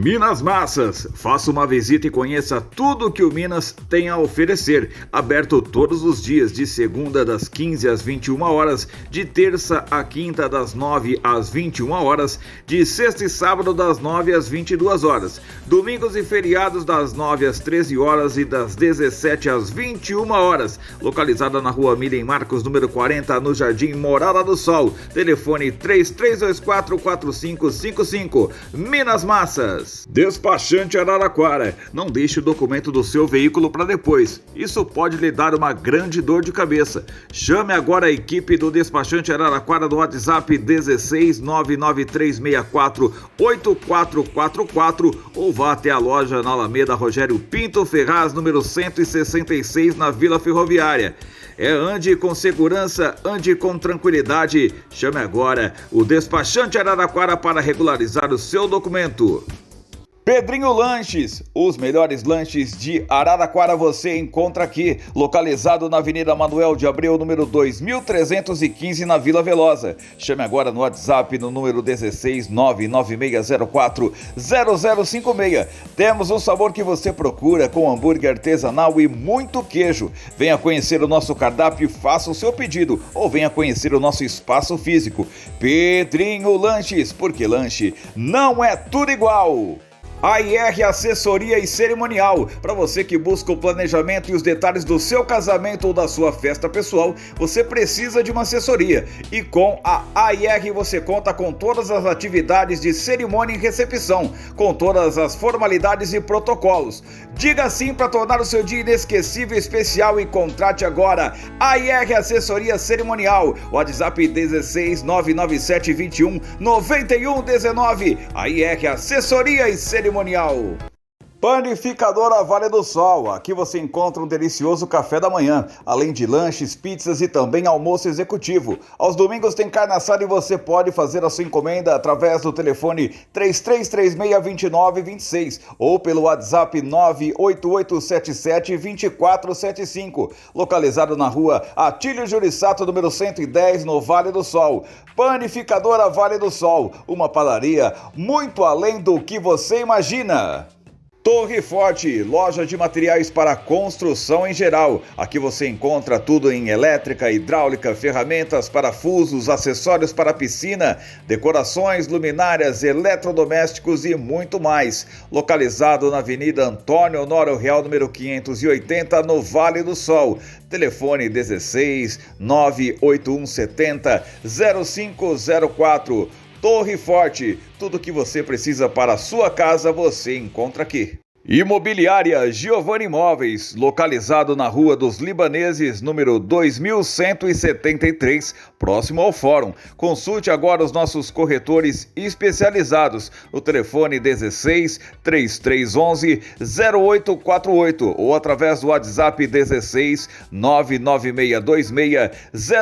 Minas Massas, faça uma visita e conheça tudo que o Minas tem a oferecer. Aberto todos os dias, de segunda das 15 às 21 horas, de terça a quinta das 9 às 21 horas, de sexta e sábado das 9 às 22 horas, domingos e feriados das 9 às 13 horas e das 17 às 21 horas. Localizada na rua Miriam Marcos, número 40, no Jardim Morada do Sol. Telefone 3324-4555. Minas Massas. Despachante Araraquara, não deixe o documento do seu veículo para depois. Isso pode lhe dar uma grande dor de cabeça. Chame agora a equipe do Despachante Araraquara do WhatsApp 16 99364-8444 ou vá até a loja na Alameda Rogério Pinto Ferraz, número 166, na Vila Ferroviária. Ande com segurança, ande com tranquilidade. Chame agora o Despachante Araraquara para regularizar o seu documento. Pedrinho Lanches, os melhores lanches de Araraquara você encontra aqui, localizado na Avenida Manuel de Abreu, número 2315, na Vila Velosa. Chame agora no WhatsApp no número 16996040056. Temos o sabor que você procura, com hambúrguer artesanal e muito queijo. Venha conhecer o nosso cardápio e faça o seu pedido, ou venha conhecer o nosso espaço físico. Pedrinho Lanches, porque lanche não é tudo igual. AIR Assessoria e Cerimonial, para você que busca o planejamento e os detalhes do seu casamento ou da sua festa pessoal, você precisa de uma assessoria. E com a AIR você conta com todas as atividades de cerimônia e recepção, com todas as formalidades e protocolos. Diga sim para tornar o seu dia inesquecível e especial e contrate agora AIR Assessoria Cerimonial. WhatsApp 16 997 21 91 19. AIR Assessoria e Cerimonial. Panificadora Vale do Sol, aqui você encontra um delicioso café da manhã, além de lanches, pizzas e também almoço executivo. Aos domingos tem carne assada e você pode fazer a sua encomenda através do telefone 3336-2926 ou pelo WhatsApp 98877-2475, localizado na rua Atílio Jurissato, número 110, no Vale do Sol. Panificadora Vale do Sol, uma padaria muito além do que você imagina. Torre Forte, loja de materiais para construção em geral. Aqui você encontra tudo em elétrica, hidráulica, ferramentas, parafusos, acessórios para piscina, decorações, luminárias, eletrodomésticos e muito mais. Localizado na Avenida Antônio Honório Real, número 580, no Vale do Sol. Telefone 16 98170 0504. Torre Forte, tudo que você precisa para a sua casa você encontra aqui. Imobiliária Giovanni Imóveis, localizado na Rua dos Libaneses, número 2173, próximo ao Fórum. Consulte agora os nossos corretores especializados. O telefone 16 3311 0848 ou através do WhatsApp 16 99626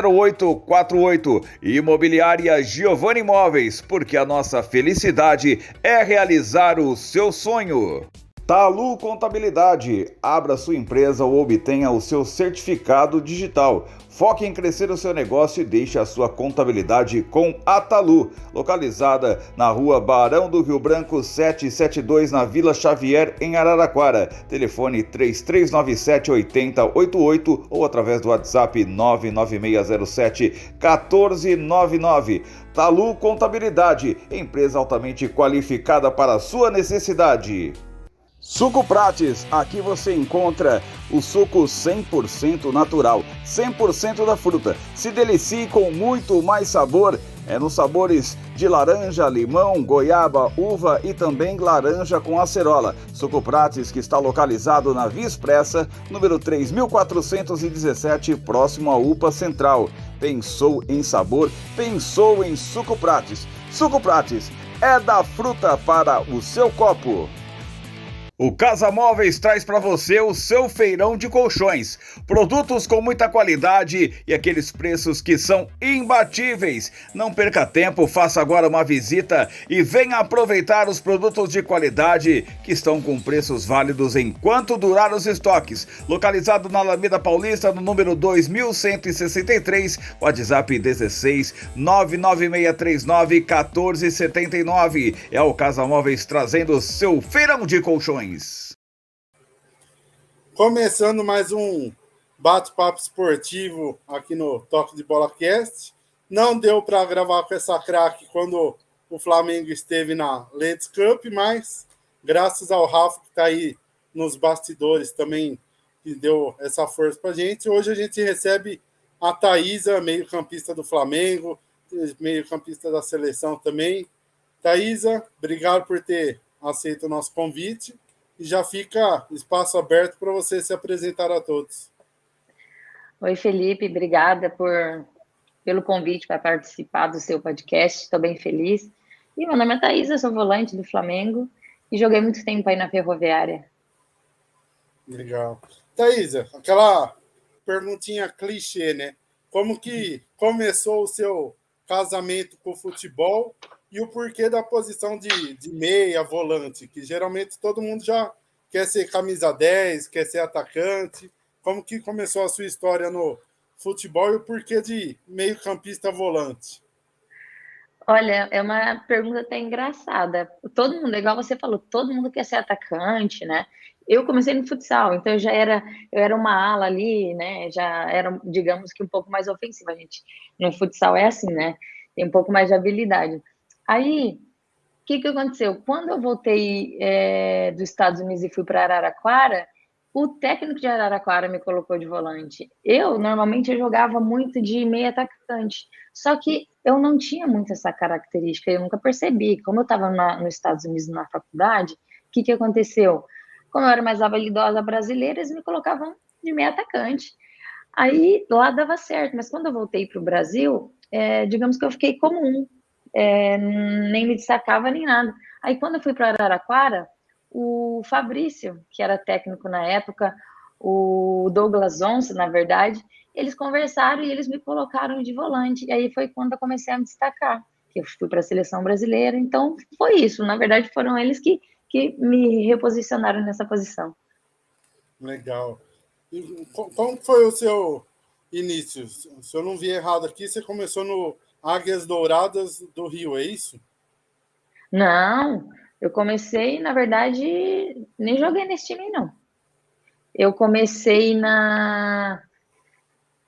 0848. Imobiliária Giovanni Imóveis, porque a nossa felicidade é realizar o seu sonho. Talu Contabilidade, abra sua empresa ou obtenha o seu certificado digital. Foque em crescer o seu negócio e deixe a sua contabilidade com a Talu, localizada na rua Barão do Rio Branco 772, na Vila Xavier, em Araraquara. Telefone 3397-8088 ou através do WhatsApp 99607-1499. Talu Contabilidade, empresa altamente qualificada para a sua necessidade. Suco Prates, aqui você encontra o suco 100% natural, 100% da fruta. Se delicie com muito mais sabor, nos sabores de laranja, limão, goiaba, uva e também laranja com acerola. Suco Prates, que está localizado na Via Expressa, número 3417, próximo à UPA Central. Pensou em sabor? Pensou em Suco Prates. Suco Prates é da fruta para o seu copo. O Casa Móveis traz para você o seu feirão de colchões. Produtos com muita qualidade e aqueles preços que são imbatíveis. Não perca tempo, faça agora uma visita e venha aproveitar os produtos de qualidade que estão com preços válidos enquanto durar os estoques. Localizado na Alameda Paulista, no número 2163, WhatsApp 16 99639 1479. É o Casa Móveis trazendo o seu feirão de colchões. Começando mais um bate-papo esportivo aqui no Toque de Bola Cast. Não deu para gravar com essa craque quando o Flamengo esteve na Ladies Cup, mas graças ao Rafa que está aí nos bastidores também, que deu essa força para a gente. Hoje a gente recebe a Thaisa, meio-campista do Flamengo, meio-campista da seleção também. Thaisa, obrigado por ter aceito o nosso convite. E já fica espaço aberto para você se apresentar a todos. Oi, Felipe, obrigada pelo convite para participar do seu podcast, estou bem feliz. E meu nome é Thaisa, sou volante do Flamengo e joguei muito tempo aí na Ferroviária. Legal. Thaisa, aquela perguntinha clichê, né? Como que começou o seu casamento com o futebol e o porquê da posição de meia, volante, que geralmente todo mundo já quer ser camisa 10, quer ser atacante. Como que começou a sua história no futebol e o porquê de meio-campista volante? Olha, é uma pergunta até engraçada. Todo mundo, igual você falou, todo mundo quer ser atacante, né? Eu comecei no futsal, então eu era uma ala ali, né? Já era, digamos que um pouco mais ofensiva, gente. No futsal é assim, né? Tem um pouco mais de habilidade. Aí, o que aconteceu? Quando eu voltei dos Estados Unidos e fui para Araraquara, o técnico de Araraquara me colocou de volante. Normalmente, eu jogava muito de meio atacante, só que eu não tinha muito essa característica, eu nunca percebi. Como eu estava nos Estados Unidos na faculdade, o que aconteceu? Como eu era mais habilidosa brasileira, eles me colocavam de meio atacante. Aí, lá dava certo, mas quando eu voltei para o Brasil, digamos que eu fiquei comum, nem me destacava nem nada. Aí, quando eu fui para Araraquara, o Fabrício, que era técnico na época, o Douglas Onça, na verdade, eles conversaram e eles me colocaram de volante. E aí foi quando eu comecei a me destacar, que eu fui para a seleção brasileira. Então, foi isso. Na verdade, foram eles que me reposicionaram nessa posição. Legal. E como foi o seu início? Se eu não vi errado aqui, você começou no Águias Douradas do Rio, é isso? Não, eu comecei, na verdade, nem joguei nesse time, não. Eu comecei na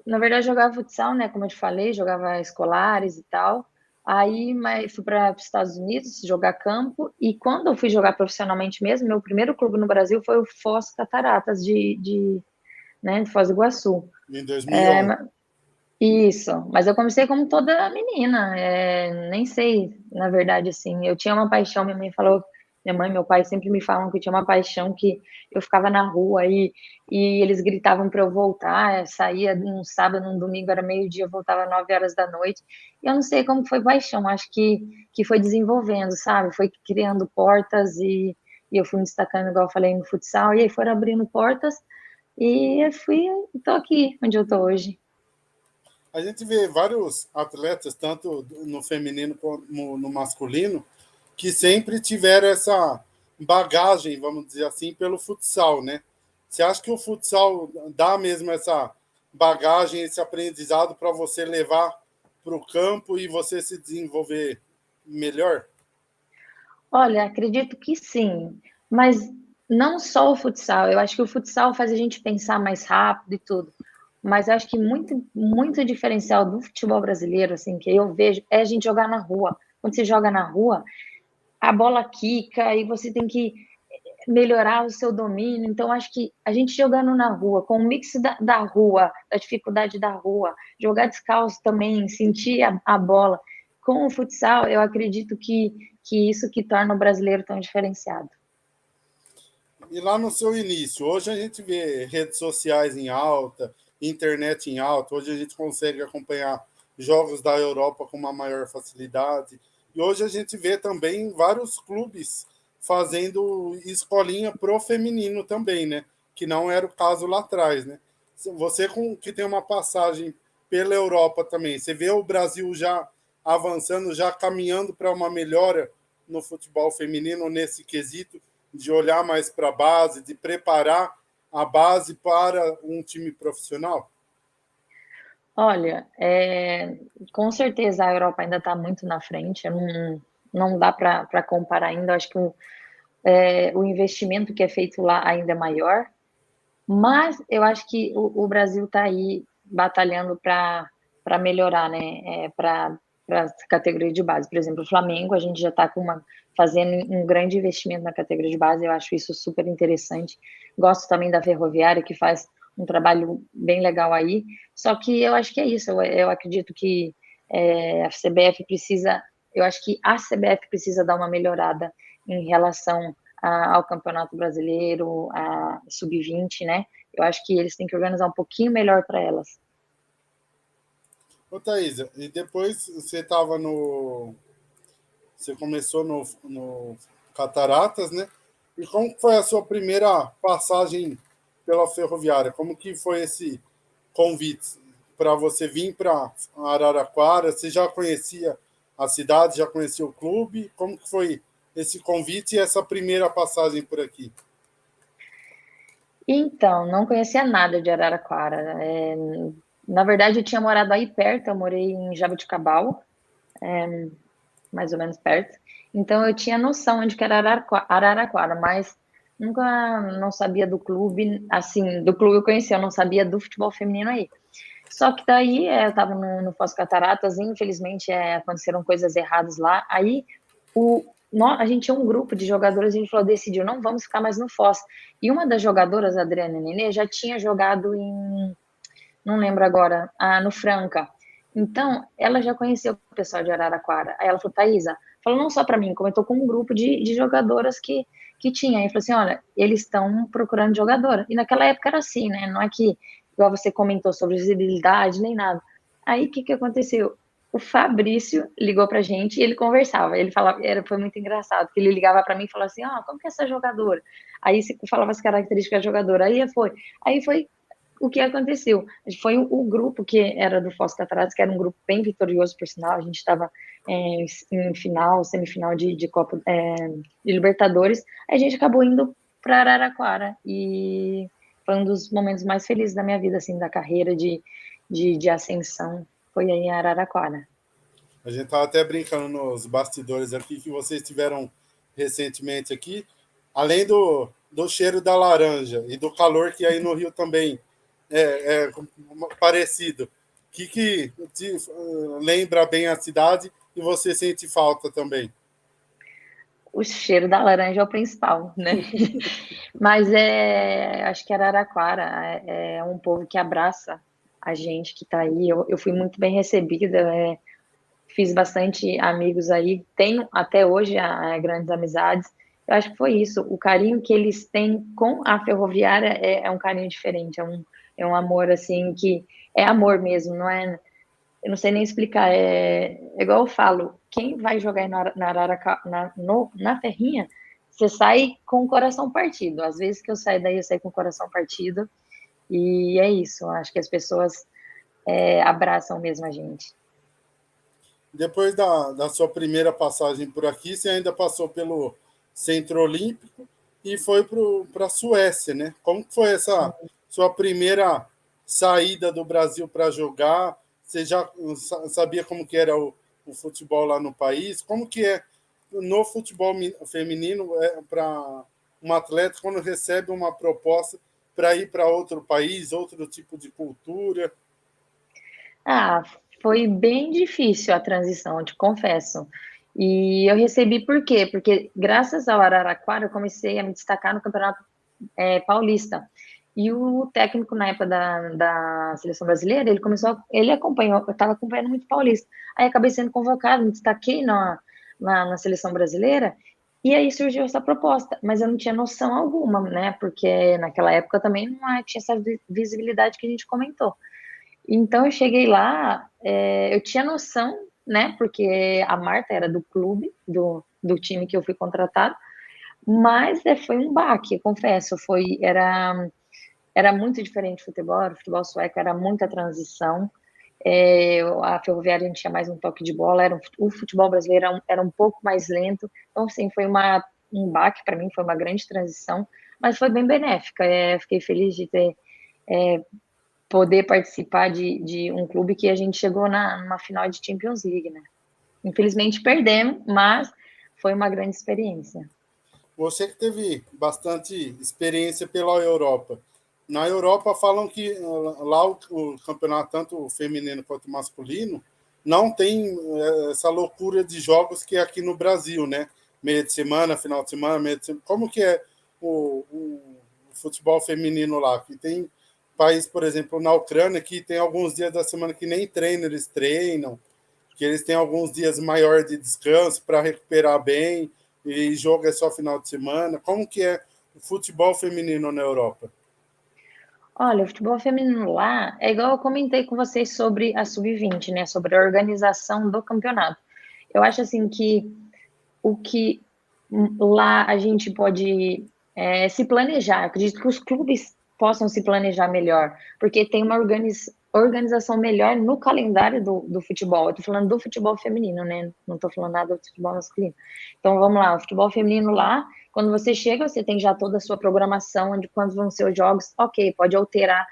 verdade, jogava futsal, né? Como eu te falei, jogava escolares e tal. Aí, mas fui para os Estados Unidos jogar campo. E quando eu fui jogar profissionalmente mesmo, meu primeiro clube no Brasil foi o Foz Cataratas né, de Foz do Iguaçu. Em 2011. Isso, mas eu comecei como toda menina, nem sei, na verdade, assim, eu tinha uma paixão, minha mãe falou, minha mãe e meu pai sempre me falam que eu tinha uma paixão, que eu ficava na rua e eles gritavam para eu voltar, saía num sábado, num domingo, era meio-dia, eu voltava 9 horas da noite, e eu não sei como foi paixão, acho que foi desenvolvendo, sabe, foi criando portas e eu fui me destacando, igual eu falei, no futsal, e aí foram abrindo portas, e eu tô aqui, onde eu tô hoje. A gente vê vários atletas, tanto no feminino como no masculino, que sempre tiveram essa bagagem, vamos dizer assim, pelo futsal, né? Você acha que o futsal dá mesmo essa bagagem, esse aprendizado para você levar para o campo e você se desenvolver melhor? Olha, acredito que sim, mas não só o futsal. Eu acho que o futsal faz a gente pensar mais rápido e tudo. Mas eu acho que muito diferencial do futebol brasileiro, assim, que eu vejo, é a gente jogar na rua. Quando você joga na rua, a bola quica e você tem que melhorar o seu domínio. Então, acho que a gente jogando na rua, com o mix da rua, da dificuldade da rua, jogar descalço também, sentir a bola, com o futsal, eu acredito que isso que torna o brasileiro tão diferenciado. E lá no seu início, hoje a gente vê redes sociais em alta, internet em alta, hoje a gente consegue acompanhar jogos da Europa com uma maior facilidade. E hoje a gente vê também vários clubes fazendo escolinha pro feminino também, né? Que não era o caso lá atrás, né? Você que tem uma passagem pela Europa também, você vê o Brasil já avançando, já caminhando para uma melhora no futebol feminino nesse quesito de olhar mais para a base, de preparar a base para um time profissional? Olha, com certeza a Europa ainda está muito na frente, não dá para comparar ainda. Eu acho que o investimento que é feito lá ainda é maior, mas eu acho que o Brasil está aí batalhando para melhorar, né? Para as categorias de base. Por exemplo, o Flamengo, a gente já está fazendo um grande investimento na categoria de base, eu acho isso super interessante. Gosto também da Ferroviária, que faz um trabalho bem legal aí. Só que eu acho que é isso, eu acredito que a CBF precisa, eu acho que a CBF precisa dar uma melhorada em relação ao Campeonato Brasileiro, a Sub-20, né? Eu acho que eles têm que organizar um pouquinho melhor para elas. Ô, Thaisa, e depois você começou no Cataratas, né? E como foi a sua primeira passagem pela Ferroviária? Como que foi esse convite para você vir para Araraquara? Você já conhecia a cidade, já conhecia o clube? Como que foi esse convite e essa primeira passagem por aqui? Então, não conhecia nada de Araraquara. Na verdade, eu tinha morado aí perto, eu morei em Jaboticabal, mais ou menos perto. Então, eu tinha noção onde que era Araraquara, mas nunca não sabia do clube, assim, do clube eu conhecia, eu não sabia do futebol feminino aí. Só que daí eu estava no Foz Cataratas, e infelizmente aconteceram coisas erradas lá. Aí a gente tinha um grupo de jogadores, a gente falou, decidiu, não vamos ficar mais no Foz. E uma das jogadoras, a Adriana Nenê, já tinha jogado não lembro agora, no Franca. Então, ela já conheceu o pessoal de Araraquara. Aí ela falou, Thaisa, falou não só para mim, comentou com um grupo de jogadoras que tinha. Aí falou assim, olha, eles estão procurando jogadora. E naquela época era assim, né? Não é que, igual você comentou sobre visibilidade, nem nada. Aí, o que aconteceu? O Fabrício ligou pra gente e ele conversava. Ele falava, foi muito engraçado, que ele ligava para mim e falava assim, como que é essa jogadora? Aí você falava as características da jogadora. Aí foi o que aconteceu? Foi o grupo que era do Foz Cataratas, que era um grupo bem vitorioso, por sinal. A gente estava em semifinal de Copa de Libertadores. A gente acabou indo para Araraquara e foi um dos momentos mais felizes da minha vida, assim, da carreira de ascensão. Foi aí em Araraquara. A gente estava até brincando nos bastidores aqui que vocês tiveram recentemente aqui, além do cheiro da laranja e do calor que aí no Rio também é parecido. Que te lembra bem a cidade e você sente falta também? O cheiro da laranja é o principal, né? Mas acho que Araraquara é um povo que abraça a gente que está aí. Eu fui muito bem recebida, fiz bastante amigos aí, tenho até hoje grandes amizades. Eu acho que foi isso. O carinho que eles têm com a Ferroviária é um carinho diferente, é um amor assim que é amor mesmo, não é? Eu não sei nem explicar. É igual eu falo, quem vai jogar na Ferrinha, você sai com o coração partido. Às vezes que eu saio daí, eu saio com o coração partido. E é isso. Acho que as pessoas abraçam mesmo a gente. Depois da sua primeira passagem por aqui, você ainda passou pelo Centro Olímpico e foi para a Suécia, né? Como foi essa sua primeira saída do Brasil para jogar? Você já sabia como que era o futebol lá no país? Como que é no futebol feminino para um atleta quando recebe uma proposta para ir para outro país, outro tipo de cultura? Foi bem difícil a transição, eu te confesso. E eu recebi por quê? Porque graças ao Araraquara eu comecei a me destacar no Campeonato Paulista. E o técnico na época da seleção brasileira, ele acompanhou, eu estava acompanhando muito Paulista. Aí acabei sendo convocado, me destaquei na seleção brasileira, e aí surgiu essa proposta, mas eu não tinha noção alguma, né? Porque naquela época também não tinha essa visibilidade que a gente comentou. Então eu cheguei lá, eu tinha noção, né? Porque a Marta era do clube, do time que eu fui contratado, Mas foi um baque, confesso, era muito diferente o futebol sueco era muita transição, a Ferroviária a gente tinha mais um toque de bola, o futebol brasileiro era um pouco mais lento, então assim, foi um baque para mim, foi uma grande transição, mas foi bem benéfica, fiquei feliz de ter poder participar de um clube que a gente chegou numa final de Champions League, né? Infelizmente perdemos, mas foi uma grande experiência. Você que teve bastante experiência pela Europa. Na Europa falam que lá o campeonato, tanto feminino quanto masculino, não tem essa loucura de jogos que é aqui no Brasil, né? Meia de semana, final de semana, meia de semana. Como que é o futebol feminino lá? Que tem país, por exemplo, na Ucrânia, que tem alguns dias da semana que nem treinam, eles treinam, que eles têm alguns dias maior de descanso para recuperar bem, e jogo é só final de semana. Como que é o futebol feminino na Europa? Olha, o futebol feminino lá é igual eu comentei com vocês sobre a Sub-20, né? Sobre a organização do campeonato. Eu acho assim que o que lá a gente pode se planejar. Acredito que os clubes possam se planejar melhor, porque tem uma organização melhor no calendário do futebol. Eu tô falando do futebol feminino, né? Não tô falando nada do futebol masculino. Então vamos lá, o futebol feminino lá, quando você chega, você tem já toda a sua programação de quando vão ser os jogos. Ok, pode alterar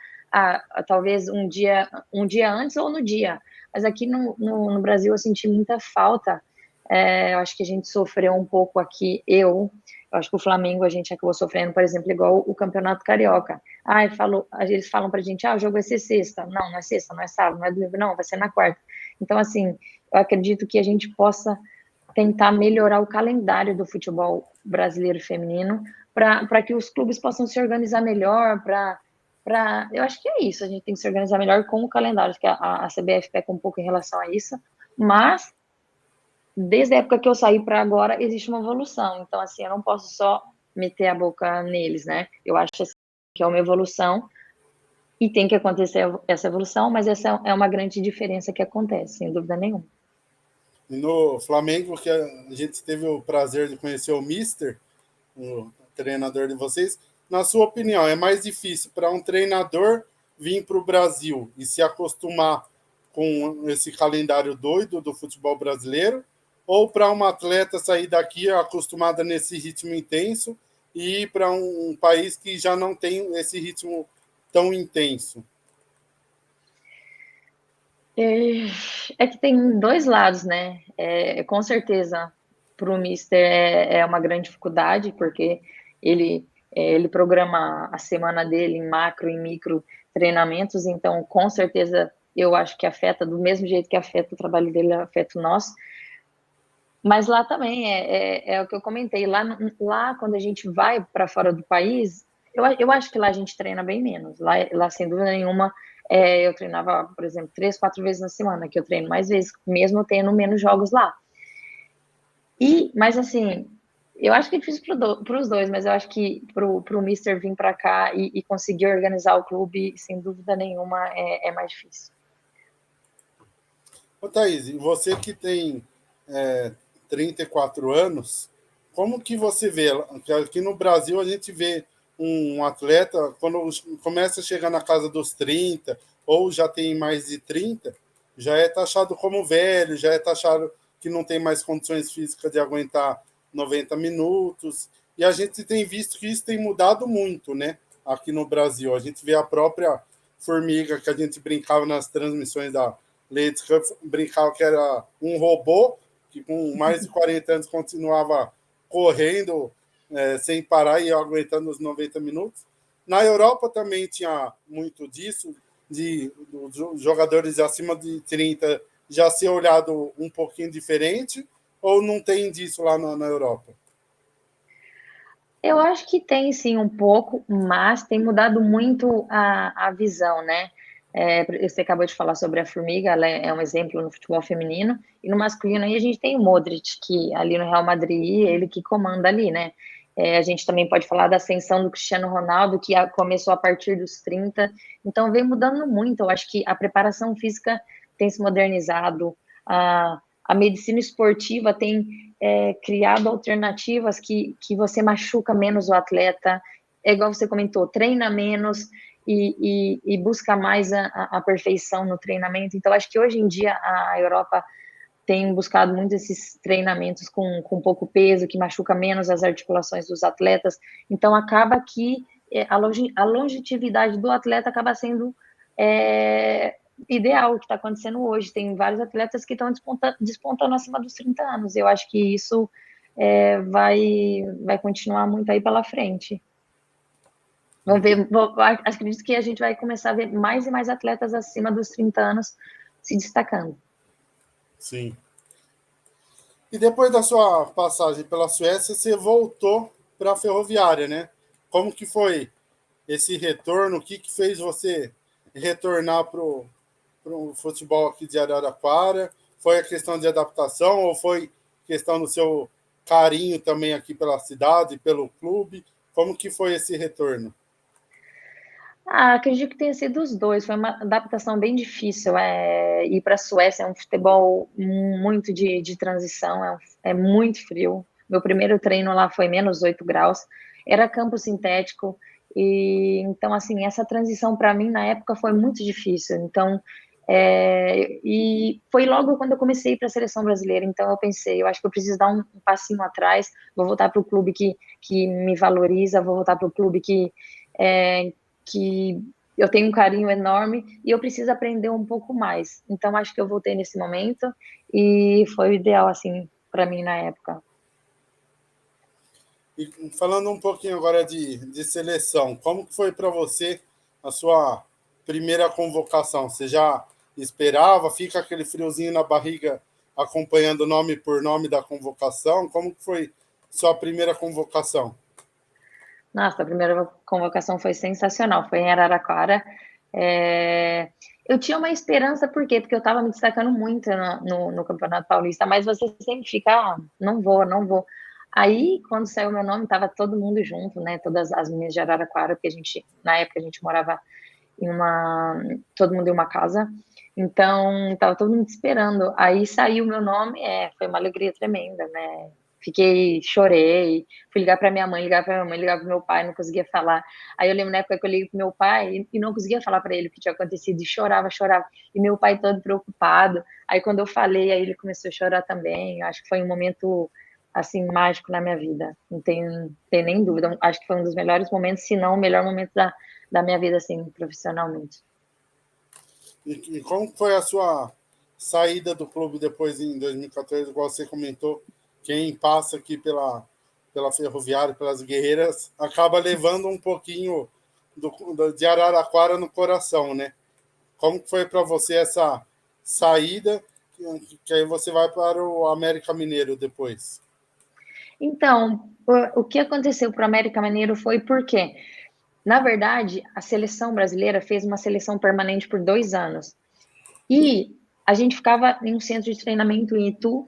talvez um dia antes ou no dia. Mas aqui no Brasil eu senti muita falta. Eu acho que a gente sofreu um pouco aqui, eu acho que o Flamengo a gente acabou sofrendo, por exemplo, igual o Campeonato Carioca. Eles falam pra gente, o jogo vai ser sexta. Não é sexta, não é sábado, não é domingo, não, vai ser na quarta. Então, assim, eu acredito que a gente possa tentar melhorar o calendário do futebol brasileiro feminino para que os clubes possam se organizar melhor, eu acho que é isso, a gente tem que se organizar melhor com o calendário, que a CBF peca um pouco em relação a isso, mas desde a época que eu saí para agora, existe uma evolução. Então, assim, eu não posso só meter a boca neles, né? Eu acho assim, que é uma evolução e tem que acontecer essa evolução, mas essa é uma grande diferença que acontece, sem dúvida nenhuma. E no Flamengo, que a gente teve o prazer de conhecer o Mister, o treinador de vocês, na sua opinião, é mais difícil para um treinador vir para o Brasil e se acostumar com esse calendário doido do futebol brasileiro, ou para uma atleta sair daqui acostumada nesse ritmo intenso e ir para um país que já não tem esse ritmo tão intenso? É que tem dois lados, né? Com certeza, para o Mister é uma grande dificuldade, porque ele programa a semana dele em macro e micro treinamentos, então com certeza eu acho que afeta, do mesmo jeito que afeta o trabalho dele, afeta o nosso. Mas lá também é o que eu comentei. Lá, quando a gente vai para fora do país, eu acho que lá a gente treina bem menos. Lá sem dúvida nenhuma, eu treinava, por exemplo, 3, 4 vezes na semana, que eu treino mais vezes, mesmo tendo menos jogos lá. Mas assim, eu acho que é difícil para os dois, mas eu acho que para o Mister vir para cá e conseguir organizar o clube, sem dúvida nenhuma, é mais difícil. Ô, Thaís, e você que tem 34 anos, como que você vê? Aqui no Brasil a gente vê um atleta, quando começa a chegar na casa dos 30, ou já tem mais de 30, já é taxado como velho, já é taxado que não tem mais condições físicas de aguentar 90 minutos. E a gente tem visto que isso tem mudado muito, né? Aqui no Brasil. A gente vê a própria Formiga, que a gente brincava nas transmissões da Ladies Cup, brincava que era um robô, que com mais de 40 anos continuava correndo sem parar e aguentando os 90 minutos. Na Europa também tinha muito disso, dos jogadores acima de 30 já ser olhado um pouquinho diferente, ou não tem disso lá na Europa? Eu acho que tem sim um pouco, mas tem mudado muito a visão, né? Você acabou de falar sobre a Formiga, ela é um exemplo no futebol feminino, e no masculino aí a gente tem o Modric, que ali no Real Madrid, ele que comanda ali, né? A gente também pode falar da ascensão do Cristiano Ronaldo, que começou a partir dos 30, então vem mudando muito. Eu acho que a preparação física tem se modernizado, a medicina esportiva criado alternativas que você machuca menos o atleta, é igual você comentou, treina menos e busca mais a perfeição no treinamento. Então, acho que hoje em dia a Europa tem buscado muito esses treinamentos com pouco peso, que machuca menos as articulações dos atletas. Então, acaba que a longevidade do atleta acaba sendo ideal, o que está acontecendo hoje. Tem vários atletas que estão despontando acima dos 30 anos. Eu acho que isso vai continuar muito aí pela frente. Vamos ver, acredito que a gente vai começar a ver mais e mais atletas acima dos 30 anos se destacando. Sim. E depois da sua passagem pela Suécia, você voltou para a Ferroviária, né? Como que foi esse retorno? O que fez você retornar para o futebol aqui de Araraquara? Foi a questão de adaptação ou foi questão do seu carinho também aqui pela cidade, pelo clube? Como que foi esse retorno? Acredito que tenha sido os dois. Foi uma adaptação bem difícil. Ir para a Suécia é um futebol muito de transição, é muito frio. Meu primeiro treino lá foi menos 8 graus. Era campo sintético. E então, assim, essa transição para mim na época foi muito difícil. Então, e foi logo quando eu comecei para a seleção brasileira. Então, eu pensei, eu acho que eu preciso dar um passinho atrás. Vou voltar para o clube que me valoriza, vou voltar para o clube que eu tenho um carinho enorme e eu preciso aprender um pouco mais. Então, acho que eu voltei nesse momento e foi o ideal, assim, para mim na época. E falando um pouquinho agora de seleção, como que foi para você a sua primeira convocação? Você já esperava? Fica aquele friozinho na barriga acompanhando nome por nome da convocação? Como que foi sua primeira convocação? Nossa, a primeira convocação foi sensacional, foi em Araraquara. Eu tinha uma esperança, por quê? Porque eu estava me destacando muito no Campeonato Paulista, mas você sempre fica, não vou, não vou. Aí, quando saiu meu nome, estava todo mundo junto, né? Todas as meninas de Araraquara, porque na época a gente morava todo mundo em uma casa, então estava todo mundo esperando. Aí saiu meu nome, foi uma alegria tremenda, né? Chorei, fui ligar para minha mãe, ligar para meu pai, não conseguia falar. Aí eu lembro na época que eu liguei para meu pai e não conseguia falar para ele o que tinha acontecido, e chorava. E meu pai todo preocupado. Aí quando eu falei, aí ele começou a chorar também. Eu acho que foi um momento assim mágico na minha vida, não tenho nem dúvida. Acho que foi um dos melhores momentos, se não o melhor momento da minha vida, assim, profissionalmente. E como foi a sua saída do clube depois em 2014, igual você comentou, quem passa aqui pela Ferroviária, pelas Guerreiras, acaba levando um pouquinho de Araraquara no coração, né? Como foi para você essa saída, que aí você vai para o América Mineiro depois? Então, o que aconteceu para o América Mineiro foi porque, na verdade, a seleção brasileira fez uma seleção permanente por 2 anos. E a gente ficava em um centro de treinamento em Itu.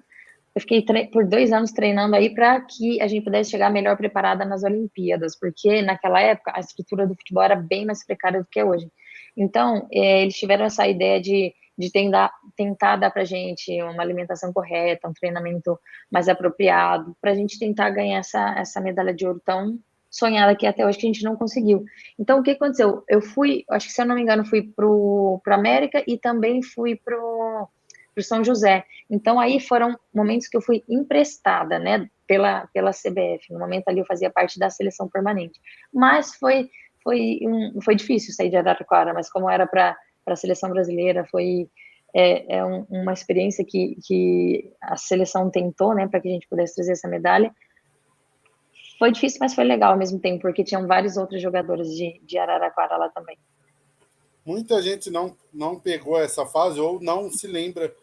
Eu fiquei por 2 anos treinando aí para que a gente pudesse chegar melhor preparada nas Olimpíadas, porque naquela época a estrutura do futebol era bem mais precária do que é hoje. Então, eles tiveram essa ideia de tentar dar para a gente uma alimentação correta, um treinamento mais apropriado, para a gente tentar ganhar essa medalha de ouro tão sonhada que até hoje que a gente não conseguiu. Então, o que aconteceu? Eu fui, acho que se eu não me engano, fui para América e também fui para o São José. Então, aí foram momentos que eu fui emprestada, né, pela CBF. No momento ali eu fazia parte da seleção permanente. Mas foi difícil sair de Araraquara, mas como era para a seleção brasileira, foi uma experiência que a seleção tentou, né, para que a gente pudesse trazer essa medalha. Foi difícil, mas foi legal ao mesmo tempo, porque tinham vários outros jogadores de Araraquara lá também. Muita gente não pegou essa fase ou não se lembra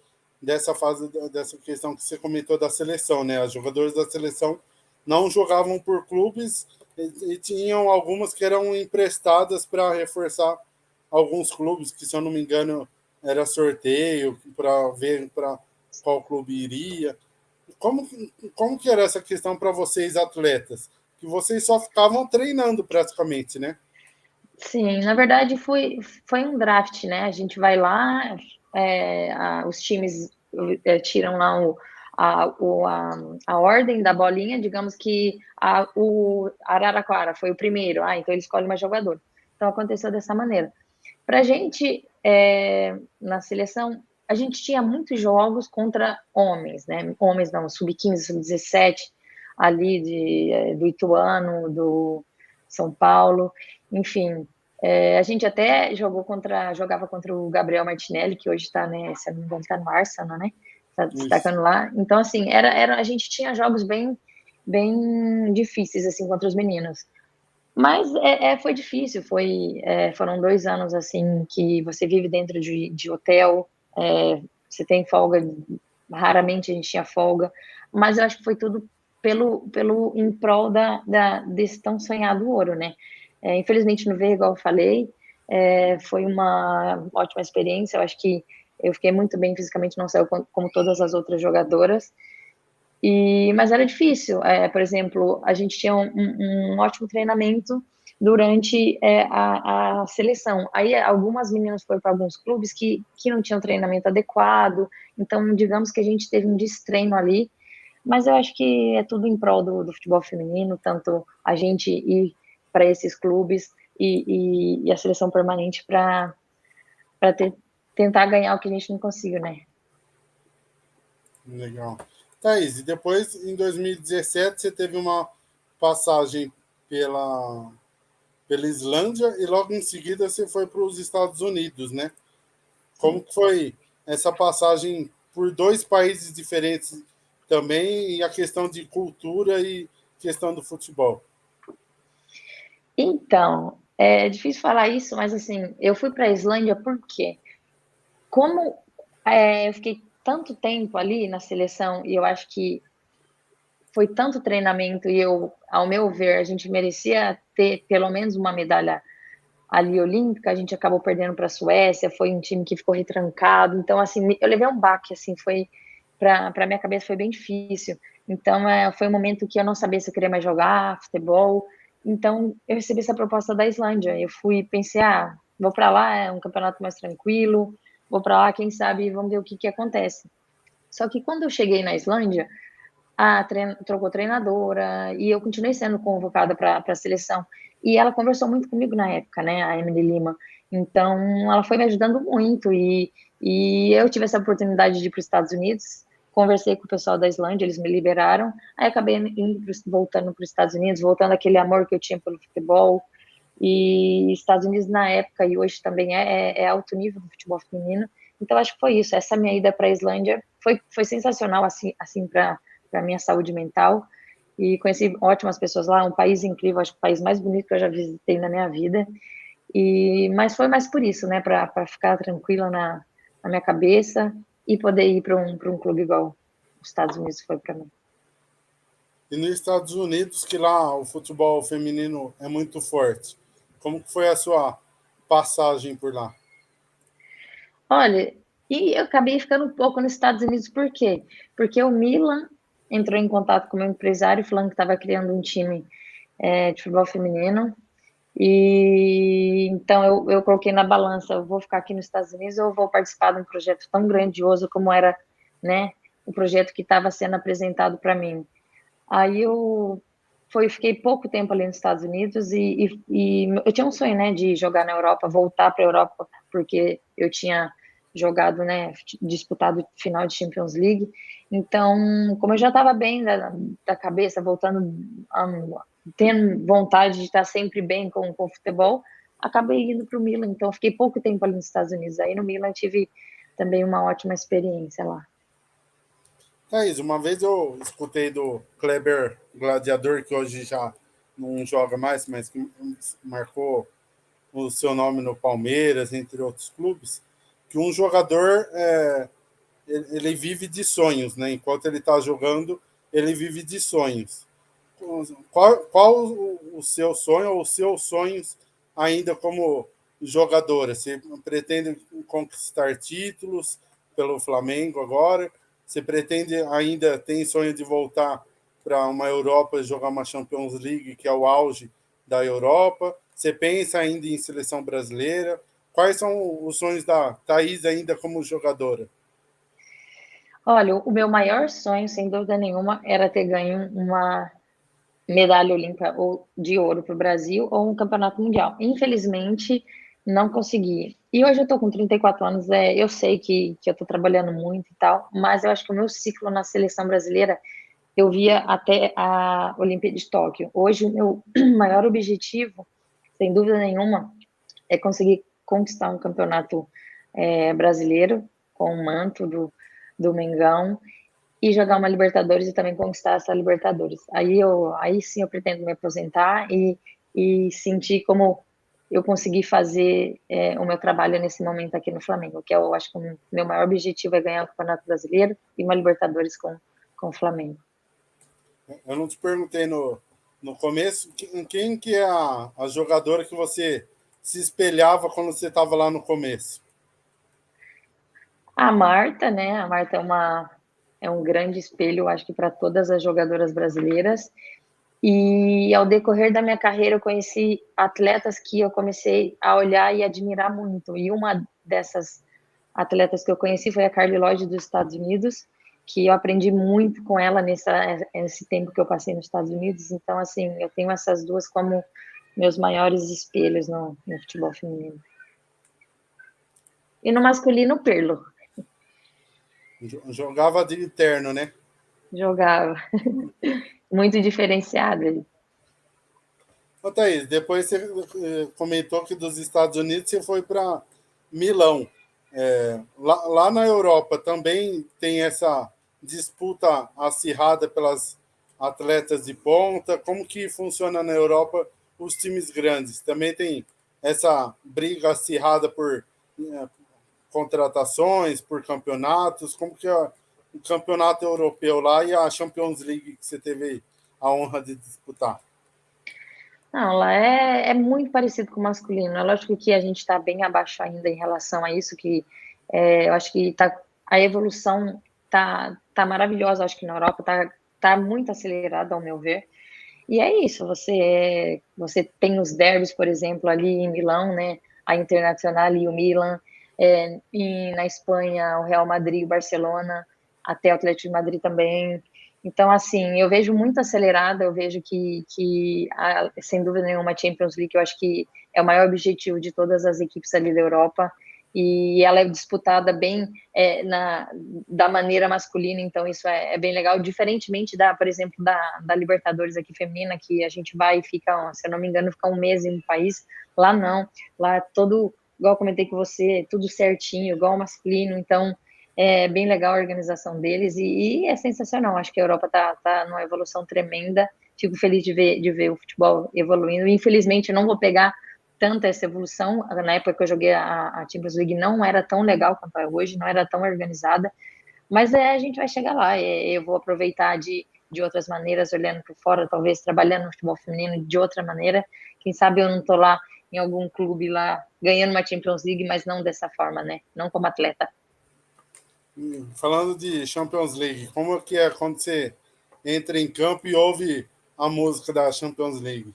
dessa fase, dessa questão que você comentou da seleção, né? Os jogadores da seleção não jogavam por clubes e tinham algumas que eram emprestadas para reforçar alguns clubes, que, se eu não me engano, era sorteio para ver para qual clube iria. Como que era essa questão para vocês, atletas? Que vocês só ficavam treinando praticamente, né? Sim, na verdade foi um draft, né? A gente vai lá, os times tiram lá a ordem da bolinha, digamos que o Araraquara foi o primeiro, então ele escolhe mais jogador. Então aconteceu dessa maneira. Para a gente, na seleção, a gente tinha muitos jogos contra homens, né? Homens não, sub-15, sub-17, ali do Ituano, do São Paulo, enfim. A gente até jogava contra o Gabriel Martinelli, que hoje está, né, se não me engano, está no Arsenal, né? Está destacando lá. Então, assim, a gente tinha jogos bem, bem difíceis, assim, contra os meninos. Mas foi difícil, foram 2 anos, assim, que você vive dentro de hotel, você tem folga, raramente a gente tinha folga, mas eu acho que foi tudo em prol desse tão sonhado ouro, né? Infelizmente não veio, igual eu falei, foi uma ótima experiência, eu acho que eu fiquei muito bem fisicamente, não saiu como todas as outras jogadoras, mas era difícil. Por exemplo, a gente tinha um ótimo treinamento durante a seleção. Aí algumas meninas foram para alguns clubes que não tinham treinamento adequado, então digamos que a gente teve um destreino ali, mas eu acho que é tudo em prol do futebol feminino, tanto a gente ir para esses clubes e a seleção permanente para tentar ganhar o que a gente não conseguiu, né? Legal. Thaís, e depois, em 2017, você teve uma passagem pela Islândia e logo em seguida você foi para os Estados Unidos, né? Como que foi essa passagem por 2 países diferentes também e a questão de cultura e questão do futebol? Então, é difícil falar isso, mas assim, eu fui para a Islândia porque, como eu fiquei tanto tempo ali na seleção e eu acho que foi tanto treinamento e ao meu ver, a gente merecia ter pelo menos uma medalha ali olímpica, a gente acabou perdendo para a Suécia, foi um time que ficou retrancado, então assim, eu levei um baque, assim, foi para minha cabeça foi bem difícil. Então, foi um momento que eu não sabia se eu queria mais jogar futebol. Então, eu recebi essa proposta da Islândia. Eu pensei, vou para lá, é um campeonato mais tranquilo, vou para lá, quem sabe, vamos ver o que acontece. Só que quando eu cheguei na Islândia, trocou treinadora e eu continuei sendo convocada para a seleção. E ela conversou muito comigo na época, né, a Emily Lima. Então, ela foi me ajudando muito e eu tive essa oportunidade de ir para os Estados Unidos. Conversei com o pessoal da Islândia, eles me liberaram. Aí acabei voltando para os Estados Unidos, voltando aquele amor que eu tinha pelo futebol. E Estados Unidos na época e hoje também é alto nível do futebol feminino. Então acho que foi isso. Essa minha ida para a Islândia foi sensacional assim para minha saúde mental e conheci ótimas pessoas lá. Um país incrível, acho que o país mais bonito que eu já visitei na minha vida. Mas foi mais por isso, né? Para ficar tranquila na minha cabeça e poder ir para um clube igual os Estados Unidos foi para mim. E nos Estados Unidos, que lá o futebol feminino é muito forte. Como que foi a sua passagem por lá? Olha, e eu acabei ficando um pouco nos Estados Unidos, por quê? Porque o Milan entrou em contato com o meu empresário, falando que estava criando um time de futebol feminino. E então eu coloquei na balança, eu vou ficar aqui nos Estados Unidos ou eu vou participar de um projeto tão grandioso como era, né, o projeto que estava sendo apresentado para mim. Aí fiquei pouco tempo ali nos Estados Unidos e eu tinha um sonho, né, de jogar na Europa, voltar para a Europa, porque eu tinha jogado, né, disputado final de Champions League. Então, como eu já estava bem da cabeça, voltando, tendo vontade de estar sempre bem com o futebol, acabei indo para o Milan. Então, fiquei pouco tempo ali nos Estados Unidos. Aí no Milan tive também uma ótima experiência lá. Thaís, uma vez eu escutei do Kleber Gladiador, que hoje já não joga mais, mas que marcou o seu nome no Palmeiras, entre outros clubes, que um jogador ele vive de sonhos, né? Enquanto ele está jogando, ele vive de sonhos. Qual o seu sonho ou os seus sonhos ainda como jogadora? Você pretende conquistar títulos pelo Flamengo agora? Você pretende ainda, tem sonho de voltar para uma Europa e jogar uma Champions League, que é o auge da Europa? Você pensa ainda em seleção brasileira? Quais são os sonhos da Thaís ainda como jogadora? Olha, o meu maior sonho, sem dúvida nenhuma, era ter ganho uma medalha olímpica ou de ouro para o Brasil ou um campeonato mundial. Infelizmente, não consegui. E hoje eu estou com 34 anos, eu sei que eu estou trabalhando muito e tal, mas eu acho que o meu ciclo na seleção brasileira eu via até a Olimpíada de Tóquio. Hoje, o meu maior objetivo, sem dúvida nenhuma, é conseguir conquistar um campeonato brasileiro com o manto do Mengão e jogar uma Libertadores e também conquistar essa Libertadores. Aí sim eu pretendo me aposentar e sentir como eu consegui fazer o meu trabalho nesse momento aqui no Flamengo, que eu acho que o meu maior objetivo é ganhar o Campeonato Brasileiro e uma Libertadores com o Flamengo. Eu não te perguntei no começo quem que é a jogadora que você se espelhava quando você estava lá no começo. A Marta, né? A Marta é um grande espelho, acho que para todas as jogadoras brasileiras. E ao decorrer da minha carreira, eu conheci atletas que eu comecei a olhar e admirar muito. E uma dessas atletas que eu conheci foi a Carly Lloyd dos Estados Unidos, que eu aprendi muito com ela nesse tempo que eu passei nos Estados Unidos. Então, assim, eu tenho essas duas como meus maiores espelhos no futebol feminino. E no masculino, o Pirlo. Jogava de terno, né? Jogava. Muito diferenciado. Ô, Thaís, depois você comentou que dos Estados Unidos você foi para Milão. Lá na Europa também tem essa disputa acirrada pelas atletas de ponta. Como que funciona na Europa os times grandes? Também tem essa briga acirrada por contratações, por campeonatos? Como que é o campeonato europeu lá e a Champions League que você teve a honra de disputar? Não, lá é muito parecido com o masculino. É lógico que a gente está bem abaixo ainda em relação a isso, que eu acho que a evolução tá maravilhosa, acho que na Europa tá muito acelerada, ao meu ver. E é isso, você tem os derbys, por exemplo, ali em Milão, né? A Internacional e o Milan, e na Espanha, o Real Madrid e o Barcelona, até o Atlético de Madrid também. Então, assim, eu vejo muito acelerada, eu vejo sem dúvida nenhuma, a Champions League, eu acho que é o maior objetivo de todas as equipes ali da Europa, e ela é disputada bem da maneira masculina, então isso é bem legal, diferentemente por exemplo, da Libertadores aqui feminina, que a gente vai e fica, se eu não me engano, fica um mês em um país, lá não, lá é todo, igual eu comentei com você, tudo certinho, igual o masculino, então é bem legal a organização deles e é sensacional. Acho que a Europa tá numa evolução tremenda. Fico feliz de ver o futebol evoluindo. Infelizmente, eu não vou pegar tanta essa evolução. Na época que eu joguei a Champions League, não era tão legal quanto é hoje, não era tão organizada. Mas a gente vai chegar lá. Eu vou aproveitar de outras maneiras, olhando por fora, talvez trabalhando no futebol feminino de outra maneira. Quem sabe eu não estou lá em algum clube lá ganhando uma Champions League, mas não dessa forma, né? Não como atleta. Falando de Champions League, como que é quando você entra em campo e ouve a música da Champions League?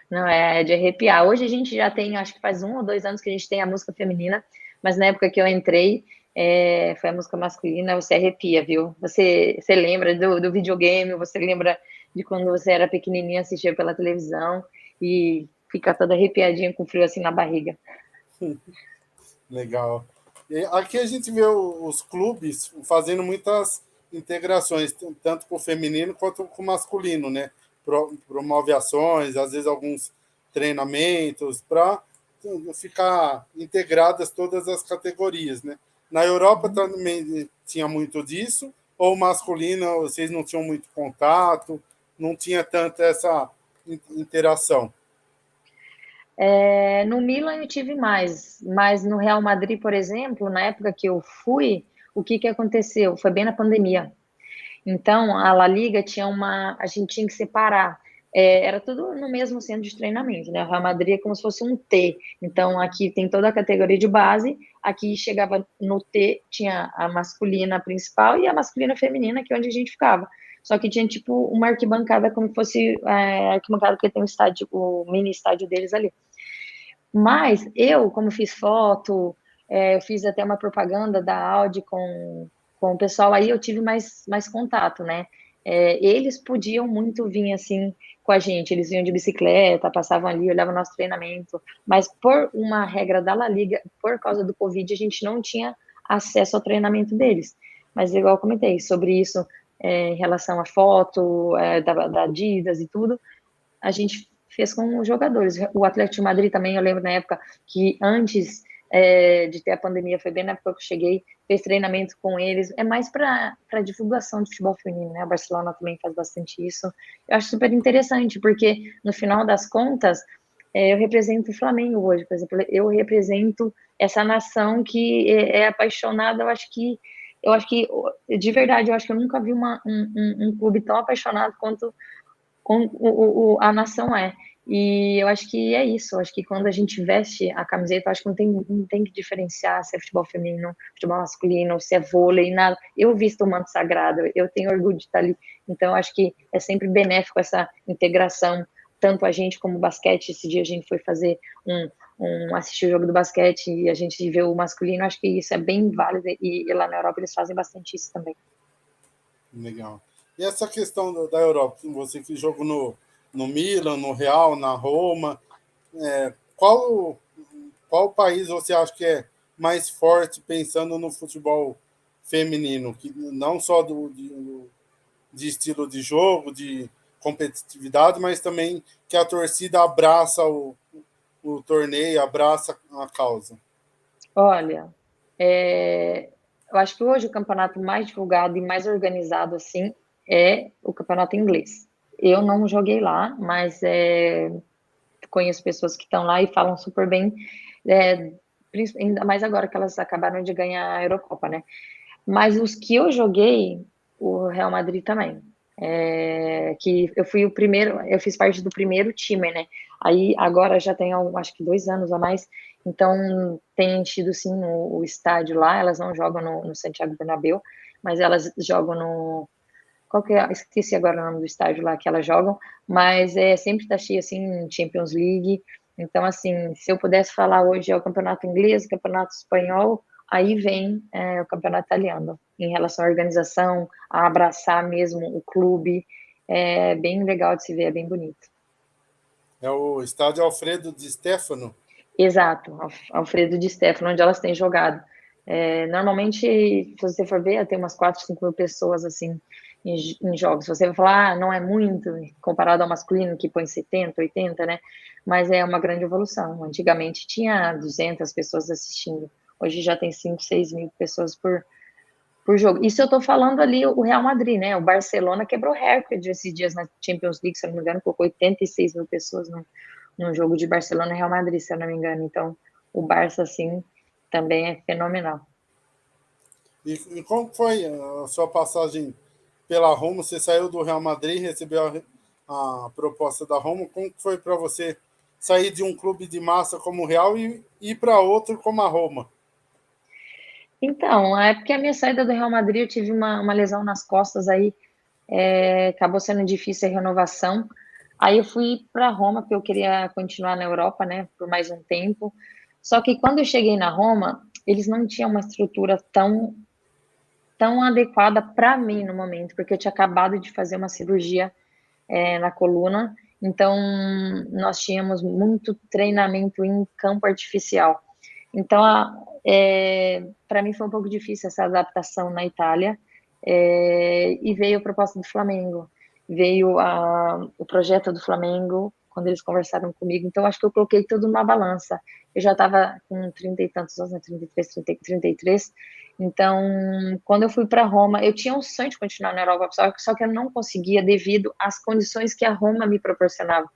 Não, é de arrepiar. Hoje a gente já tem, acho que faz 1 ou 2 anos que a gente tem a música feminina, mas na época que eu entrei, foi a música masculina, você arrepia, viu? Você lembra do videogame, você lembra de quando você era pequenininha, assistia pela televisão e fica toda arrepiadinha com frio assim na barriga. Legal. E aqui a gente vê os clubes fazendo muitas integrações, tanto com o feminino quanto com o masculino, né? Promove ações, às vezes alguns treinamentos, para ficar integradas todas as categorias, né? Na Europa também tinha muito disso, ou masculino, vocês não tinham muito contato, não tinha tanta essa interação? No Milan eu tive mais, mas no Real Madrid, por exemplo, na época que eu fui, o que aconteceu? Foi bem na pandemia. Então, a La Liga a gente tinha que separar. Era tudo no mesmo centro de treinamento, né? O Real Madrid é como se fosse um T. Então, aqui tem toda a categoria de base. Aqui chegava no T, tinha a masculina principal e a masculina feminina, que é onde a gente ficava. Só que tinha, tipo, uma arquibancada, como se fosse a arquibancada que tem o mini estádio deles ali. Mas eu, como fiz foto, eu fiz até uma propaganda da Audi com o pessoal aí eu tive mais contato, né? Eles podiam muito vir assim com a gente, eles vinham de bicicleta, passavam ali, olhavam nosso treinamento, mas por uma regra da La Liga, por causa do Covid, a gente não tinha acesso ao treinamento deles. Mas igual eu comentei sobre isso, em relação à foto, da Adidas e tudo, a gente fez com os jogadores. O Atlético de Madrid também, eu lembro na época que antes de ter a pandemia, foi bem na época que eu cheguei, fez treinamento com eles, é mais para divulgação de futebol feminino, né? A Barcelona também faz bastante isso. Eu acho super interessante, porque no final das contas, eu represento o Flamengo hoje, por exemplo, eu represento essa nação que é apaixonada, eu acho que, de verdade, eu acho que eu nunca vi um clube tão apaixonado quanto a nação é. E eu acho que é isso. Eu acho que quando a gente veste a camiseta, eu acho que não tem que diferenciar se é futebol feminino, futebol masculino, se é vôlei, nada. Eu visto o manto sagrado, eu tenho orgulho de estar ali. Então, eu acho que é sempre benéfico essa integração, tanto a gente como o basquete. Esse dia a gente foi fazer assistir o jogo do basquete e a gente vê o masculino. Acho que isso é bem válido e lá na Europa eles fazem bastante isso também. Legal. E essa questão da Europa, você que jogou no Milan, no Real, na Roma, qual país você acha que é mais forte pensando no futebol feminino? Que não só de estilo de jogo, de competitividade, mas também que a torcida abraça o torneio, abraça a causa. Olha, eu acho que hoje o campeonato mais divulgado e mais organizado assim é o campeonato inglês. Eu não joguei lá, mas conheço pessoas que estão lá e falam super bem, ainda mais agora que elas acabaram de ganhar a Eurocopa, né? Mas os que eu joguei, o Real Madrid também. Que eu fui o primeiro, eu fiz parte do primeiro time, né? Aí agora já tem acho que 2 anos a mais, então tem tido sim o estádio lá. Elas não jogam no Santiago Bernabéu, mas elas jogam no. Qual que é? Esqueci agora o nome do estádio lá que elas jogam, mas sempre está cheio assim, Champions League. Então, assim, se eu pudesse falar hoje é o campeonato inglês, o campeonato espanhol, aí vem o campeonato italiano, em relação à organização, a abraçar mesmo o clube. É bem legal de se ver, é bem bonito. É o estádio Alfredo Di Stefano. Exato, Alfredo Di Stefano, onde elas têm jogado. Normalmente, se você for ver, tem umas 4, 5 mil pessoas assim em jogos. Você vai falar, não é muito, comparado ao masculino, que põe 70, 80, né? Mas é uma grande evolução. Antigamente tinha 200 pessoas assistindo, hoje já tem 5, 6 mil pessoas por jogo. Isso eu estou falando ali o Real Madrid, né? O Barcelona quebrou recorde esses dias na Champions League, se eu não me engano, colocou 86 mil pessoas no jogo de Barcelona e Real Madrid, se eu não me engano. Então, o Barça, assim, também é fenomenal. E como foi a sua passagem pela Roma? Você saiu do Real Madrid, recebeu a proposta da Roma. Como foi para você sair de um clube de massa como o Real e ir para outro como a Roma? Então, é porque a minha saída do Real Madrid, eu tive uma lesão nas costas aí, acabou sendo difícil a renovação. Aí eu fui para Roma, porque eu queria continuar na Europa, né, por mais um tempo. Só que quando eu cheguei na Roma, eles não tinham uma estrutura tão adequada para mim no momento, porque eu tinha acabado de fazer uma cirurgia na coluna, então nós tínhamos muito treinamento em campo artificial. Então, para mim foi um pouco difícil essa adaptação na Itália, e veio a proposta do Flamengo, veio o projeto do Flamengo, quando eles conversaram comigo, então acho que eu coloquei tudo numa balança. Eu já estava com 30 e tantos anos, né, 33, 33, então quando eu fui para Roma, eu tinha um sonho de continuar na Europa, só que eu não conseguia devido às condições que a Roma me proporcionava.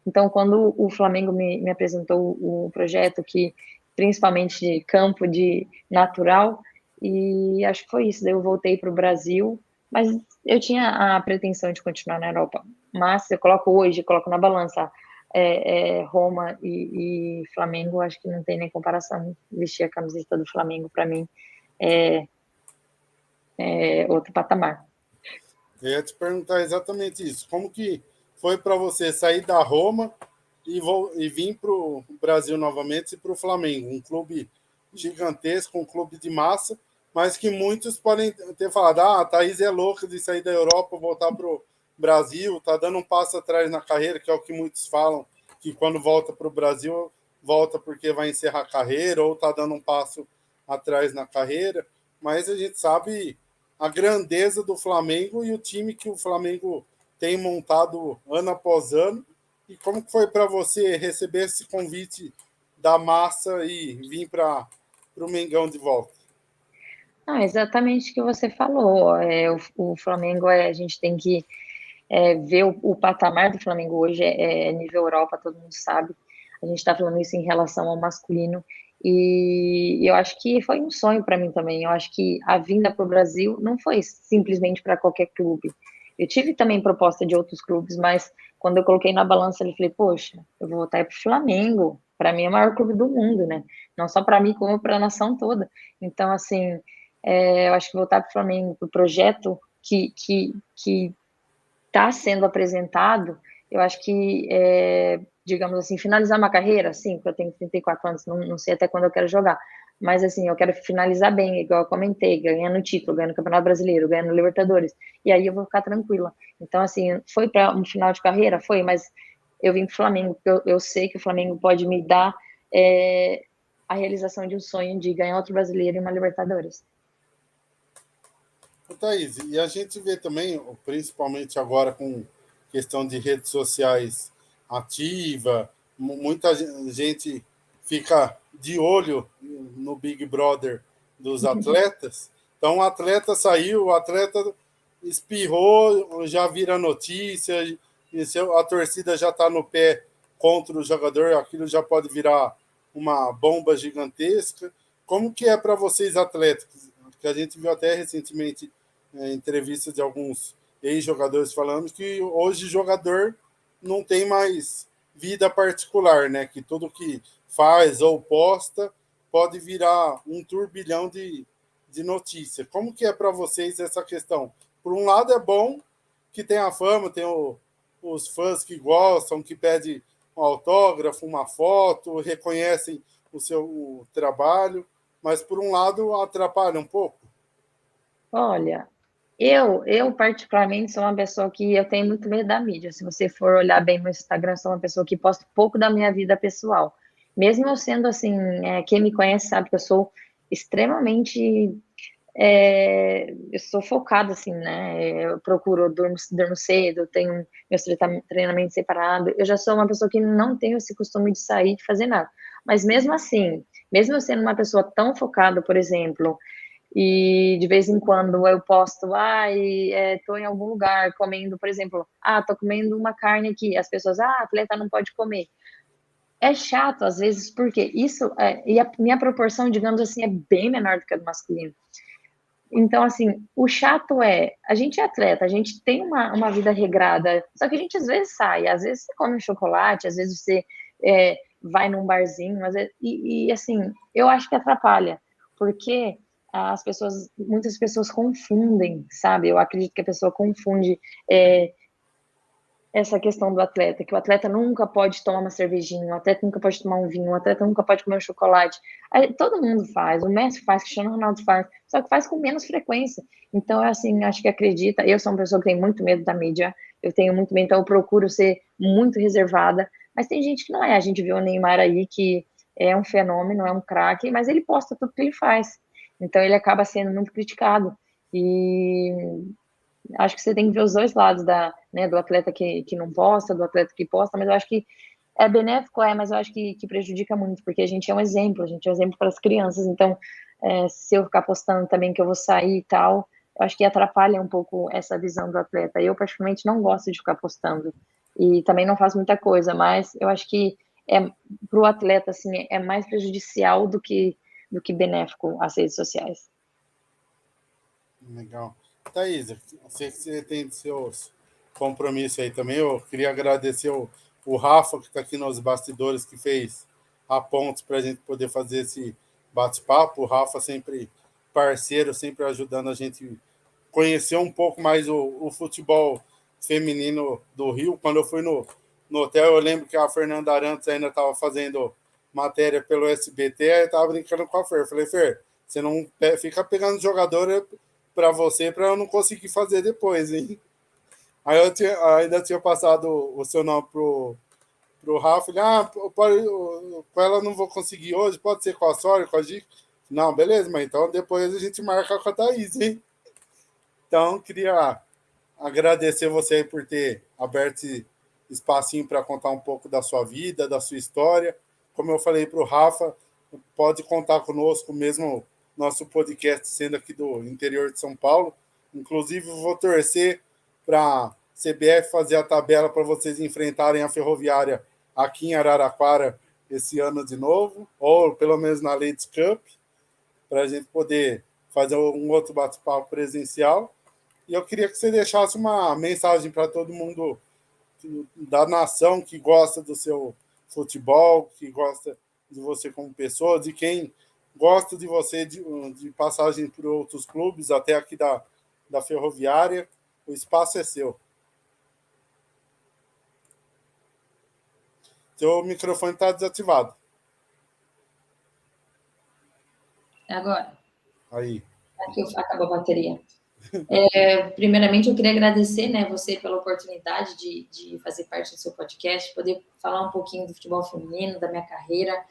Então, quando o Flamengo me apresentou o projeto, que principalmente de campo, de natural, e acho que foi isso. Daí eu voltei para o Brasil, mas eu tinha a pretensão de continuar na Europa. Mas eu coloco na balança Roma e Flamengo, acho que não tem nem comparação. Vestir a camiseta do Flamengo, para mim, é outro patamar. Eu ia te perguntar exatamente isso. Como que foi para você sair da Roma e vir para o Brasil novamente e para o Flamengo? Um clube gigantesco, um clube de massa, mas que muitos podem ter falado, a Thaís é louca de sair da Europa, voltar para o Brasil, está dando um passo atrás na carreira, que é o que muitos falam, que quando volta para o Brasil, volta porque vai encerrar a carreira, ou está dando um passo atrás na carreira, mas a gente sabe a grandeza do Flamengo e o time que o Flamengo tem montado ano após ano. E como foi para você receber esse convite da massa e vir para o Mengão de volta? Exatamente o que você falou. O Flamengo, a gente tem que ver o patamar do Flamengo hoje é nível Europa, todo mundo sabe. A gente está falando isso em relação ao masculino. E eu acho que foi um sonho para mim também. Eu acho que a vinda para o Brasil não foi simplesmente para qualquer clube. Eu tive também proposta de outros clubes, mas quando eu coloquei na balança, eu falei, poxa, eu vou voltar para o Flamengo. Para mim é o maior clube do mundo, né? Não só para mim, como para a nação toda. Então, assim, eu acho que voltar para o Flamengo, para o projeto que está sendo apresentado, eu acho que, digamos assim, finalizar uma carreira, sim, porque eu tenho 34 anos, não sei até quando eu quero jogar, mas assim, eu quero finalizar bem, igual eu comentei, ganhando título, ganhando Campeonato Brasileiro, ganhando Libertadores, e aí eu vou ficar tranquila. Então, assim, foi para um final de carreira? Foi, mas eu vim para o Flamengo, porque eu sei que o Flamengo pode me dar a realização de um sonho de ganhar outro brasileiro e uma Libertadores. Thaís, e a gente vê também, principalmente agora com questão de redes sociais ativa, muita gente fica de olho no Big Brother dos atletas. Então, o atleta saiu, o atleta espirrou, já vira notícia, e a torcida já está no pé contra o jogador, aquilo já pode virar uma bomba gigantesca. Como que é para vocês, atletas? Que a gente viu até recentemente entrevistas de alguns ex-jogadores falando que hoje jogador não tem mais vida particular, né? Que tudo que faz ou posta pode virar um turbilhão de notícia. Como que é para vocês essa questão? Por um lado é bom que tem a fama, tem os fãs que gostam, que pedem um autógrafo, uma foto, reconhecem o trabalho, mas por um lado atrapalha um pouco. Olha, eu particularmente sou uma pessoa que eu tenho muito medo da mídia. Se você for olhar bem no Instagram, sou uma pessoa que posta pouco da minha vida pessoal. Mesmo eu sendo assim, quem me conhece sabe que eu sou extremamente, eu sou focada assim, né? Eu procuro, eu durmo cedo, tenho meus treinamentos separados. Eu já sou uma pessoa que não tenho esse costume de sair, de fazer nada. Mas mesmo assim, mesmo eu sendo uma pessoa tão focada, por exemplo, e de vez em quando eu posto, tô em algum lugar comendo, por exemplo, tô comendo uma carne aqui, as pessoas, atleta não pode comer. É chato às vezes, porque isso, e a minha proporção, digamos assim, é bem menor do que a do masculino. Então, assim, o chato a gente é atleta, a gente tem uma vida regrada, só que a gente às vezes sai, às vezes você come um chocolate, às vezes você vai num barzinho, e assim, eu acho que atrapalha, porque muitas pessoas confundem, sabe? Eu acredito que a pessoa confunde essa questão do atleta, que o atleta nunca pode tomar uma cervejinha, o atleta nunca pode tomar um vinho, o atleta nunca pode comer um chocolate. Aí, todo mundo faz, o Messi faz, o Cristiano Ronaldo faz, só que faz com menos frequência. Então, assim, acho que acredita, eu sou uma pessoa que tem muito medo da mídia, eu tenho muito medo, então eu procuro ser muito reservada, mas tem gente que não é, a gente viu o Neymar aí, que é um fenômeno, é um craque, mas ele posta tudo que ele faz, então ele acaba sendo muito criticado, e acho que você tem que ver os dois lados do atleta que não posta, do atleta que posta, mas eu acho que é benéfico, mas eu acho que prejudica muito, porque a gente é um exemplo, a gente é um exemplo para as crianças, então se eu ficar postando também que eu vou sair e tal, eu acho que atrapalha um pouco essa visão do atleta. Eu, particularmente, não gosto de ficar postando, e também não faço muita coisa, mas eu acho que para o atleta, assim, é mais prejudicial do que benéfico as redes sociais. Legal. Thaís, eu sei que você tem seus compromissos aí também. Eu queria agradecer o Rafa, que está aqui nos bastidores, que fez a ponte para a gente poder fazer esse bate-papo. O Rafa sempre parceiro, sempre ajudando a gente conhecer um pouco mais o futebol feminino do Rio. Quando eu fui no hotel, eu lembro que a Fernanda Arantes ainda estava fazendo matéria pelo SBT, aí eu estava brincando com a Fer. Eu falei, Fer, Você não fica pegando jogador para você para eu não conseguir fazer depois, hein? Aí ainda tinha passado o seu nome pro Rafa. Ele, com ela não vou conseguir hoje, pode ser com a Sora, com a Gica? Não, beleza, mas então depois a gente marca com a Thaís, hein? Então, queria agradecer você aí por ter aberto esse espacinho para contar um pouco da sua vida, da sua história. Como eu falei para o Rafa, pode contar conosco mesmo, nosso podcast sendo aqui do interior de São Paulo. Inclusive, vou torcer para a CBF fazer a tabela para vocês enfrentarem a Ferroviária aqui em Araraquara esse ano de novo, ou pelo menos na Ladies Cup, para a gente poder fazer um outro bate-papo presencial. E eu queria que você deixasse uma mensagem para todo mundo da nação que gosta do seu futebol, que gosta de você como pessoa, de quem gosta de você de passagem por outros clubes, até aqui da Ferroviária. O espaço é seu. Seu microfone está desativado. Agora. Aí. Aqui acabou a bateria. Primeiramente, eu queria agradecer, né, você pela oportunidade de fazer parte do seu podcast, poder falar um pouquinho do futebol feminino, da minha carreira,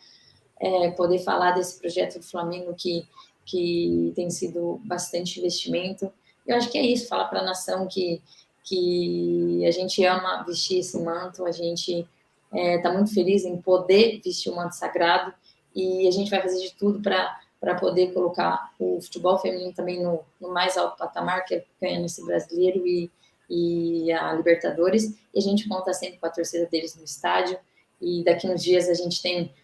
poder falar desse projeto do Flamengo que tem sido bastante investimento. Eu acho que é isso, falar para a nação que a gente ama vestir esse manto, a gente está muito feliz em poder vestir o manto sagrado e a gente vai fazer de tudo para poder colocar o futebol feminino também no mais alto patamar, que é ganhando esse brasileiro e a Libertadores, e a gente conta sempre com a torcida deles no estádio, e daqui uns dias a gente tem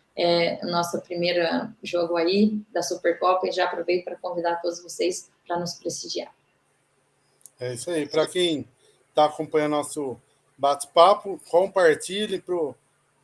o nosso primeiro jogo aí da Supercopa, e já aproveito para convidar todos vocês para nos prestigiar. É isso aí. Para quem está acompanhando nosso bate-papo, compartilhe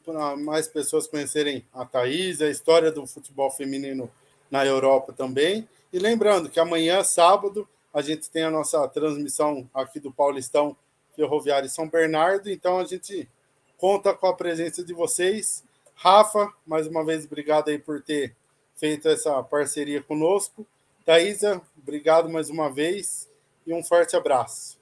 para mais pessoas conhecerem a Thaís, a história do futebol feminino na Europa também. E lembrando que amanhã, sábado, a gente tem a nossa transmissão aqui do Paulistão Ferroviário São Bernardo, então a gente conta com a presença de vocês. Rafa, mais uma vez, obrigado aí por ter feito essa parceria conosco. Thaísa, obrigado mais uma vez e um forte abraço.